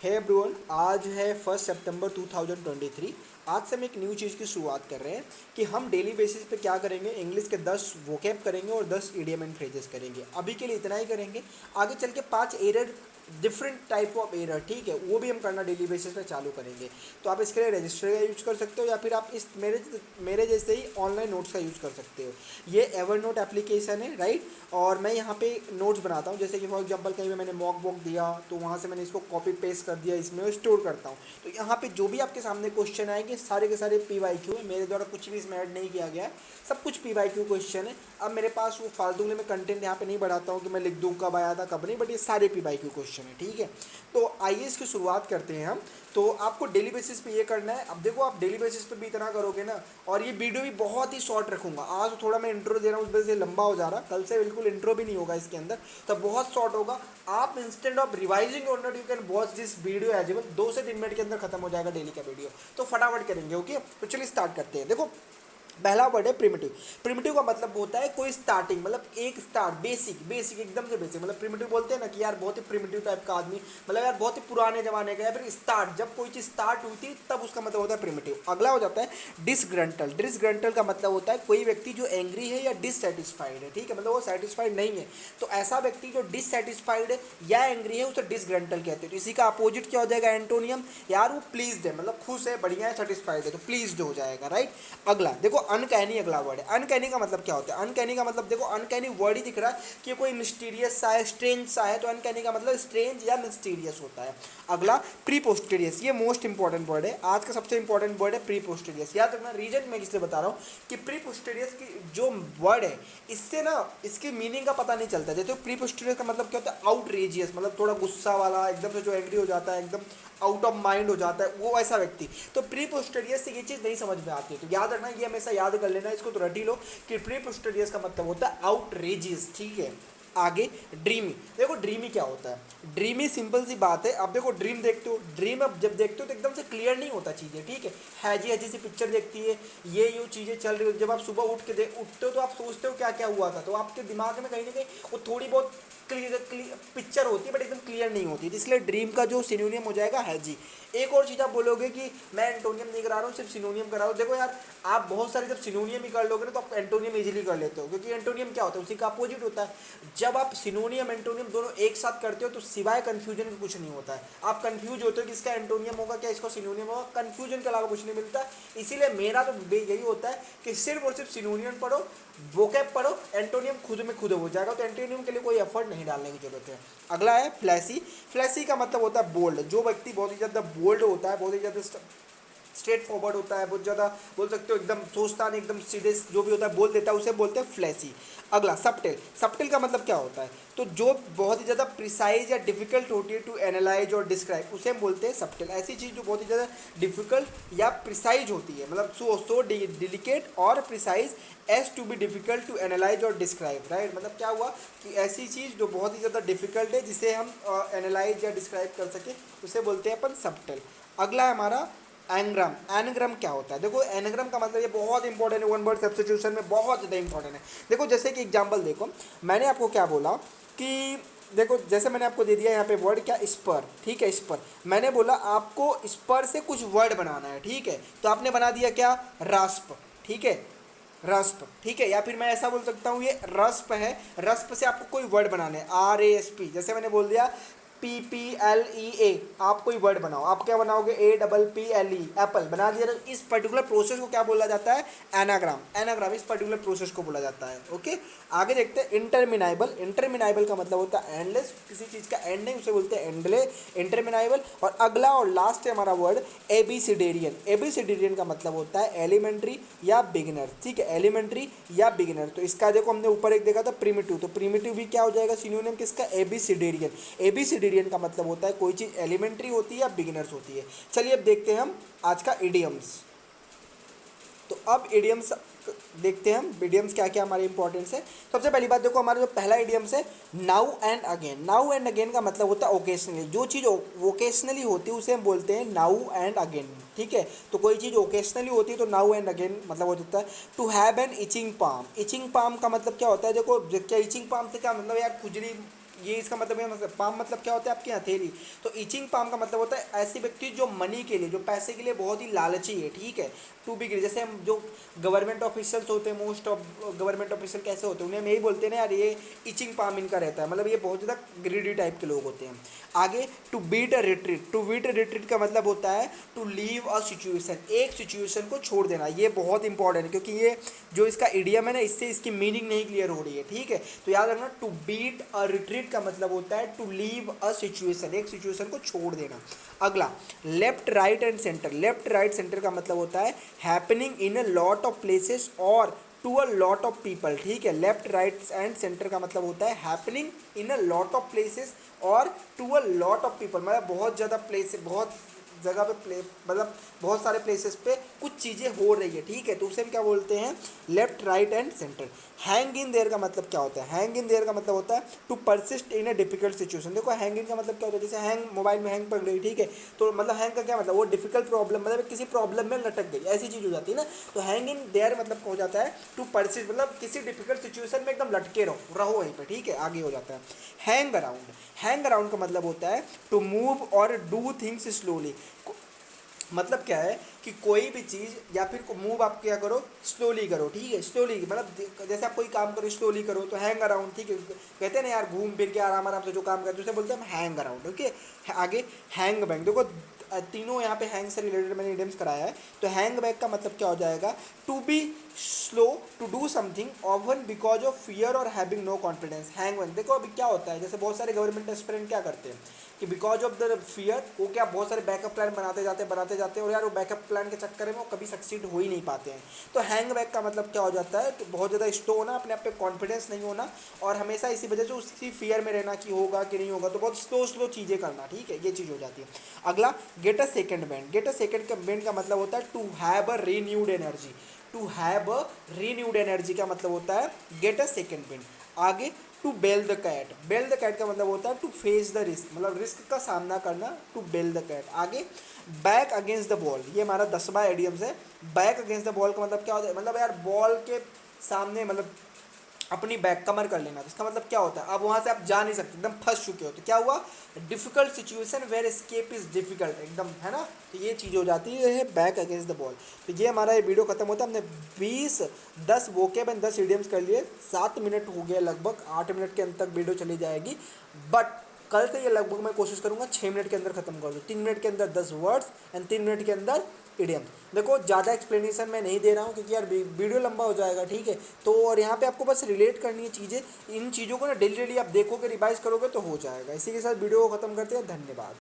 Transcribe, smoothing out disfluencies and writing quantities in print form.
Hey everyone, आज है 1 सितंबर 2023। आज से हम एक न्यू चीज़ की शुरुआत कर रहे हैं कि हम डेली बेसिस पे क्या करेंगे, इंग्लिश के 10 वोकैब करेंगे और 10 इडियम एंड फ्रेजेस करेंगे। अभी के लिए इतना ही करेंगे। आगे चल के 5 error, different type of error, ठीक है, वो भी हम करना डेली बेसिस पे चालू करेंगे। तो आप इसके लिए रजिस्टर का यूज़ कर सकते हो या फिर आप इस मेरे जैसे ही ऑनलाइन नोट्स का यूज़ कर सकते हो। ये एवर नोट एप्लीकेशन है, राइट। और मैं यहाँ पे नोट्स बनाता हूँ, जैसे कि फॉर एग्जांपल कहीं पे मैंने मॉक वॉक दिया तो वहाँ से मैंने इसको कॉपी पेस्ट कर दिया, इसमें और स्टोर करता हूँ। तो यहाँ पे जो भी आपके सामने क्वेश्चन आएंगे सारे के सारे PYQ है, मेरे द्वारा कुछ भी इसमें ऐड नहीं किया गया है, सब कुछ PYQ क्वेश्चन है। अब मेरे पास वो फालतू में मैं कंटेंट यहाँ पे नहीं बढ़ाता हूँ कि मैं लिख दूँ कब आया था कब नहीं, बट ये सारे PYQ क्वेश्चन है, ठीक है। तो आइए इसकी शुरुआत करते हैं हम। तो आपको डेली बेसिस पे ये करना है। अब देखो, आप डेली बेसिस पे भी इतना करोगे ना, और ये वीडियो भी बहुत ही शॉर्ट रखूंगा। आज तो थोड़ा मैं इंट्रो दे रहा हूँ, उस वजह से लंबा हो जा रहा, कल से बिल्कुल इंट्रो भी नहीं होगा इसके अंदर, तो बहुत शॉर्ट होगा। आप इंस्टेंट ऑफ रिवाइजिंग और not, you can watch this video as well. 2 से 3 मिनट के अंदर खत्म हो जाएगा डेली का वीडियो, तो फटाफट करेंगे। ओके, तो चलिए स्टार्ट करते हैं। देखो, पहला वर्ड है प्रिमिटिव। प्रिमिटिव का मतलब होता है कोई स्टार्टिंग, मतलब एक स्टार्ट, बेसिक बेसिक एकदम से बेसिक। मतलब प्रिमिटिव बोलते हैं ना कि यार बहुत ही प्रिमिटिव टाइप का आदमी, मतलब यार बहुत ही पुराने जमाने का, या फिर स्टार्ट, जब कोई चीज़ स्टार्ट हुई थी तब उसका मतलब होता है प्रिमिटिव। अगला हो जाता है डिसग्रंटल। डिसग्रंटल का मतलब होता है कोई व्यक्ति जो एंग्री है या डिससेटिस्फाइड है, ठीक है, मतलब वो सेटिस्फाइड नहीं है। तो ऐसा व्यक्ति जो डिससेटिस्फाइड है या एंग्री है उसे डिसग्रंटल कहते हैं। तो इसी का अपोजिट क्या हो जाएगा, एंटोनियम। यार वो प्लीज्ड है, मतलब खुश है, बढ़िया है, सेटिस्फाइड है, तो प्लीज्ड हो जाएगा, राइट। अगला देखो, अनकैनी अगला वर्ड है। अनकैनी का मतलब क्या होता है? अनकैनी का मतलब देखो, अनकैनी वर्ड ही दिख रहा है कि कोई मिस्टीरियस सा है, स्ट्रेंज सा है, तो अनकैनी का मतलब स्ट्रेंज या मिस्टीरियस होता है। अगला प्रीपोस्टेरियस, ये मोस्ट इंपॉर्टेंट वर्ड है, आज का सबसे इंपॉर्टेंट वर्ड है प्रीपोस्टेरियस। याद रखना, रीजन मैं इसलिए बता रहा हूँ कि प्रीपोस्टेरियस की जो वर्ड है, इससे ना इसकी मीनिंग का पता नहीं चलता। जैसे प्रीपोस्टेरियस का मतलब क्या होता है, आउटरेजियस, मतलब थोड़ा गुस्सा वाला, एकदम से जो एंग्री हो जाता है, एकदम आउट ऑफ माइंड हो जाता है, वो ऐसा व्यक्ति। तो प्री पोस्टेरियस से ये चीज़ नहीं समझ में आती है, तो याद रखना, ये हमेशा याद कर लेना, इसको तो रट ही लो कि प्री पोस्टेरियस का मतलब होता है आउटरेजियस, ठीक है। आगे ड्रीमी। देखो ड्रीमी क्या होता है, ड्रीमी सिंपल सी बात है। अब देखो, ड्रीम देखते हो, ड्रीम अब जब देखते हो तो एकदम से क्लियर नहीं होता चीज़ें, ठीक है। हैजी हैजी सी पिक्चर देखती है, ये यूँ चीज़ें चल रही हो, जब आप सुबह उठते हो तो आप सोचते हो क्या क्या हुआ था, तो आपके दिमाग में कहीं ना कहीं वो थोड़ी बहुत क्लियर पिक्चर होती है, बट एकदम क्लियर नहीं होती। इसलिए ड्रीम का जो सिनोनियम हो जाएगा हैजी। एक और चीज़ आप बोलोगे कि मैं एंटोनियम नहीं करा रहा हूँ, सिर्फ सिनोनियम करा रहा हूँ। देखो यार, आप बहुत सारे जब सिनोनियम ही कर लोगे ना तो आप एंटोनियम इजीली कर लेते हो, क्योंकि एंटोनियम क्या होता है, उसी का अपोजिट होता है। जब आप सिनोनियम एंटोनियम दोनों एक साथ करते हो तो सिवाय कंफ्यूजन के कुछ नहीं होता है। आप कंफ्यूज होते हो कि इसका एंटोनियम होगा क्या, इसका सिनोनियम होगा, कंफ्यूजन के अलावा कुछ नहीं मिलता। इसीलिए मेरा तो यही होता है कि सिर्फ और सिर्फ सिनोनियम पढ़ो, वोकैब पढ़ो, एंटोनियम खुद में खुद हो जाएगा। तो एंटोनियम के लिए कोई एफर्ट नहीं डालने की जरूरत है। अगला है फ्लैसी। फ्लैसी का मतलब होता है बोल्ड। जो व्यक्ति बहुत ही ज़्यादा बोल्ड होता है, बहुत ही ज़्यादा स्ट्रेट फॉरवर्ड होता है, बहुत ज़्यादा बोल सकते हो, एकदम सोचता नहीं, एकदम सीधे जो भी होता है बोल देता है, उसे बोलते हैं फ्लैसी। अगला सबटेल। सबटेल का मतलब क्या होता है, तो जो बहुत ही ज़्यादा प्रिसाइज या डिफिकल्ट होती है टू एनालाइज और डिस्क्राइब, उसे हम बोलते हैं सबटेल। ऐसी चीज़ जो बहुत ही ज़्यादा डिफिकल्ट या प्रिसाइज होती है, मतलब सो डिलिकेट और precise as to be difficult to analyse और डिस्क्राइब, राइट। मतलब क्या हुआ कि ऐसी चीज़ जो बहुत ही ज़्यादा डिफिकल्ट है जिसे हम एनालाइज या डिस्क्राइब कर सके, उसे बोलते हैं अपन सबटेल। अगला है हमारा एनग्राम। एनग्राम क्या होता है, देखो एनग्राम का मतलब ये बहुत इंपॉर्टेंट है, वन वर्ड सब्स्टिट्यूशन में बहुत ज़्यादा इंपॉर्टेंट है। देखो जैसे कि एग्जांपल देखो, मैंने आपको क्या बोला कि देखो, जैसे मैंने आपको दे दिया यहाँ पे वर्ड क्या, स्पर, ठीक है, स्पर। मैंने बोला आपको स्पर से कुछ वर्ड बनाना है, ठीक है, तो आपने बना दिया क्या, रास्प, ठीक है, रस्प, ठीक है। या फिर मैं ऐसा बोल सकता हूँ ये रस्प है, रस्प से आपको कोई वर्ड बनाने हैं, RASP। जैसे मैंने बोल दिया PPLEA, आप कोई वर्ड बनाओ, आप क्या बनाओगे, APPLE, एप्पल बना दिया। तो इस पर्टिकुलर प्रोसेस को क्या बोला जाता है, एनाग्राम। एनाग्राम इस पर्टिकुलर प्रोसेस को बोला जाता है। ओके, आगे देखते हैं इंटरमिनाइबल। इंटरमिनाइबल का मतलब होता है एंडलेस, किसी चीज़ का एंड नहीं, उसे बोलते हैं एंडले, इंटरमिनाइबल। और अगला और लास्ट है हमारा वर्ड एबीसीडेरियन। एबीसीडेरियन का मतलब होता है एलिमेंट्री या बिगिनर, ठीक है, एलिमेंट्री या बिगिनर। तो इसका देखो, हमने ऊपर एक देखा था प्रिमिटिव, तो प्रिमिटिव भी क्या हो जाएगा, सिनोनिम किसका, एबीसीडेरियन। एबीसीडेरियन का मतलब होता है कोई चीज़ एलिमेंट्री होती है या बिगिनर्स होती है। चलिए अब देखते हैं हम आज का इडियम्स। तो अब इडियम्स देखते हैं हम, इडियम्स क्या क्या हमारे इंपॉर्टेंस है। सबसे पहली बात देखो, हमारा जो पहला इडियम्स है now and again. Now and again का मतलब होता है ओकेशनली। जो चीज़ वोकेशनली होती है उसे हम बोलते हैं नाउ एंड अगेन, ठीक है। तो कोई चीज़ ओकेशनली होती है तो नाउ एंड अगेन मतलब हो जाता है। To have an itching palm. Itching palm का मतलब क्या होता है, देखो क्या इचिंग पाम से क्या मतलब, यार खुजली ये इसका मतलब है, मतलब पाम मतलब क्या होता है आपकी हथेली। तो इचिंग पाम का मतलब होता है ऐसे व्यक्ति जो मनी के लिए, जो पैसे के लिए बहुत ही लालची है, ठीक है। टू बी ग्रीडी, जैसे हम जो गवर्नमेंट ऑफिशियल्स होते हैं, मोस्ट ऑफ गवर्नमेंट ऑफिशियल कैसे होते हैं, उन्हें हम यही बोलते हैं ना यार ये इचिंग पाम इनका रहता है, मतलब ये बहुत ज़्यादा ग्रीडी टाइप के लोग होते हैं। आगे to beat a retreat, to beat a retreat का मतलब होता है टू लीव अ सिचुएशन, एक सिचुएशन को छोड़ देना। ये बहुत इंपॉर्टेंट है क्योंकि ये जो इसका इडियम है ना, इससे इसकी मीनिंग नहीं क्लियर हो रही है, ठीक है। तो याद रखना, टू बीट अ रिट्रीट का मतलब होता है टू लीव अ सिचुएशन, एक सिचुएशन को छोड़ देना। अगला left right and centre, left right centre का मतलब होता है happening in a lot of places और to a lot of people, ठीक है। लेफ्ट राइट एंड सेंटर का मतलब होता है happening in a lot of places और to a lot of people, मतलब बहुत ज़्यादा प्लेस, बहुत जगह पे प्ले, मतलब बहुत सारे प्लेसेस पे कुछ चीज़ें हो रही है, ठीक है। तो उसे हम क्या बोलते हैं, left right and centre. Hang in their का मतलब क्या होता है, हैंग इन देयर का मतलब होता है to persist in a difficult situation. देखो हैंग इन का मतलब क्या होता है, जैसे हैंग, मोबाइल में हैंग पड़ गई, ठीक है। तो मतलब हैंग का क्या मतलब, वो डिफिकल्ट प्रॉब्लम, मतलब किसी प्रॉब्लम में लटक गई, ऐसी चीज़ हो जाती है ना। तो हैंग इन देयर मतलब हो जाता है टू परसिस्ट, मतलब किसी डिफिकल्ट सिचुएशन में एकदम लटके रहो, रहो वहीं पर, ठीक है। आगे हो जाता है हैंग अराउंड, हैंग अराउंड का मतलब होता है टू मूव और डू थिंग्स स्लोली। मतलब क्या है कि कोई भी चीज़ या फिर मूव आप क्या करो, स्लोली करो, ठीक है। स्लोली मतलब जैसे आप कोई काम करो स्लोली करो, तो हैंग अराउंड, ठीक है। कहते हैं ना यार घूम फिर के आराम आराम से जो काम करते हैं उसे बोलते हैं हम हैंग अराउंड, ओके। आगे हैंग बैग, देखो तीनों यहाँ पे हैंग से रिलेटेड मैंने इडियम्स कराया है। तो हैंग बैग का मतलब क्या हो जाएगा, to be slow to do something often because of fear और having no confidence. Hang back देखो अभी क्या होता है, जैसे बहुत सारे गवर्नमेंट एस्पिरेंट क्या करते हैं कि बिकॉज ऑफ द फियर वो क्या बहुत सारे बैकअप प्लान बनाते जाते हैं और यार वो बैकअप प्लान के चक्कर में वो कभी सक्सीड हो ही नहीं पाते हैं। तो हैंग बैक का मतलब क्या हो जाता है, तो बहुत ज़्यादा स्लो होना, अपने आप पे कॉन्फिडेंस नहीं होना और हमेशा इसी वजह से उसी फियर में रहना कि होगा कि नहीं होगा, तो बहुत स्लो स्लो चीज़ें करना, ठीक है। ये चीज़ हो जाती है। अगला get a second band, get a second band का मतलब होता है to have a renewed energy, to have a renewed energy का मतलब होता है गेट अ सेकेंड बैंड। आगे to bell the cat, bell the cat का मतलब होता है टू फेस द रिस्क, मतलब रिस्क का सामना करना, टू बेल द कैट। आगे बैक अगेंस्ट द बॉल, ये हमारा 10वां एडियम्स है। बैक अगेंस्ट द बॉल का मतलब क्या होता है, मतलब यार बॉल के सामने, मतलब अपनी बैक कमर कर लेना। तो इसका मतलब क्या होता है, अब वहाँ से आप जा नहीं सकते, एकदम फंस चुके हो, तो क्या हुआ, difficult situation where escape is difficult, एकदम, है ना। तो ये चीज़ हो जाती है बैक अगेंस्ट द बॉल। तो ये हमारा ये वीडियो खत्म होता है, हमने 10 वोकेब एंड 10 इडियम्स कर लिए। 7 मिनट हो गए लगभग, 8 मिनट के अंत तक वीडियो चली जाएगी, बट कल से ये लगभग मैं कोशिश करूंगा 6 मिनट के अंदर खत्म कर दूँ। 3 मिनट के अंदर 10 वर्ड्स एंड 3 मिनट के अंदर इडियम। देखो ज़्यादा एक्सप्लेनेशन मैं नहीं दे रहा हूँ क्योंकि यार वीडियो लंबा हो जाएगा, ठीक है। तो और यहाँ पे आपको बस रिलेट करनी है चीज़ें, इन चीज़ों को ना डेली डेली आप देखोगे, रिवाइज करोगे तो हो जाएगा। इसी के साथ वीडियो को खत्म करते हैं, धन्यवाद।